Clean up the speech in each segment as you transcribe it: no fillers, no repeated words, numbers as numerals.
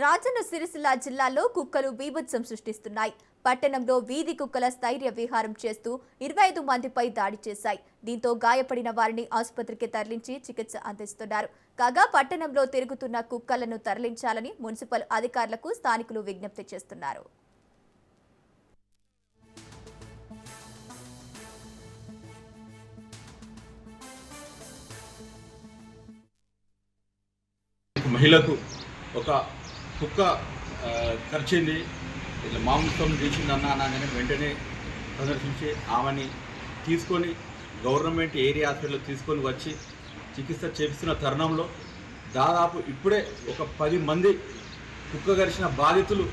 రాజన్న సిరిసిల్ల జిల్లాలో కుక్కలు బీభత్సం సృష్టిస్తున్నాయి. పట్టణంలో వీధి కుక్కల స్థైర్య విహారం చేస్తూ 25 మందిపై దాడి చేశాయి. దీంతో గాయపడిన వారిని ఆసుపత్రికి తరలించి చికిత్స అందిస్తున్నారు. కాగా పట్టణంలో తిరుగుతున్న కుక్కలను తరలించాలని మున్సిపల్ అధికారులకు స్థానికులు విజ్ఞప్తి చేస్తున్నారు. మహిళకు ఒక కుక్క కరిచింది, ఇట్లా మాంసం తీసింది అనగానే వెంటనే ప్రదర్శించి ఆమెని తీసుకొని గవర్నమెంట్ ఏరియా హాస్పిటల్ తీసుకొని వచ్చి చికిత్స చేపిస్తున్న తరుణంలో దాదాపు ఇప్పుడే ఒక 10 మంది కుక్క కరిచిన బాధితులు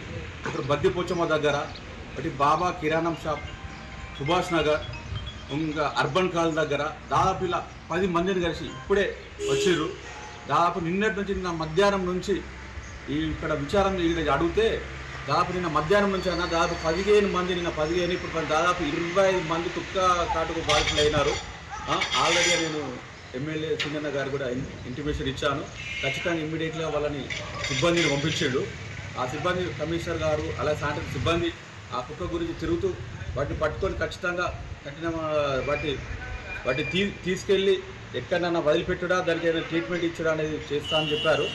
ఇక్కడ బద్దిపోచమ్మ దగ్గర, ఒకటి బాబా కిరాణం షాప్, సుభాష్ నగర్, ఇంకా అర్బన్ కాల్ దగ్గర దాదాపు ఇలా 10 మందిని కలిసి ఇప్పుడే వచ్చారు. దాదాపు నిన్నటి నుంచి నిన్న మధ్యాహ్నం నుంచి ఇక్కడ విచారం అడిగితే దాదాపు నిన్న మధ్యాహ్నం నుంచి అన్న దాదాపు 15 మంది, నిన్న 15, ఇప్పుడు దాదాపు 25 మంది కుక్క కాటుకు బాధితులు అయినారు. ఆల్రెడీ నేను ఎమ్మెల్యే సింగన్న గారు కూడా ఇంటిమేషన్ ఇచ్చాను. ఖచ్చితంగా ఇమ్మీడియట్గా వాళ్ళని సిబ్బందిని పంపించాడు. ఆ సిబ్బంది కమిషనర్ గారు అలాగే సాయంత్రం సిబ్బంది ఆ కుక్క గురించి తిరుగుతూ వాటిని పట్టుకొని ఖచ్చితంగా వాటిని తీసుకెళ్ళి ఎక్కడన్నా వదిలిపెట్టుడా, దానికి ఏదైనా ట్రీట్మెంట్ ఇచ్చడా అనేది చేస్తా అని చెప్పారు.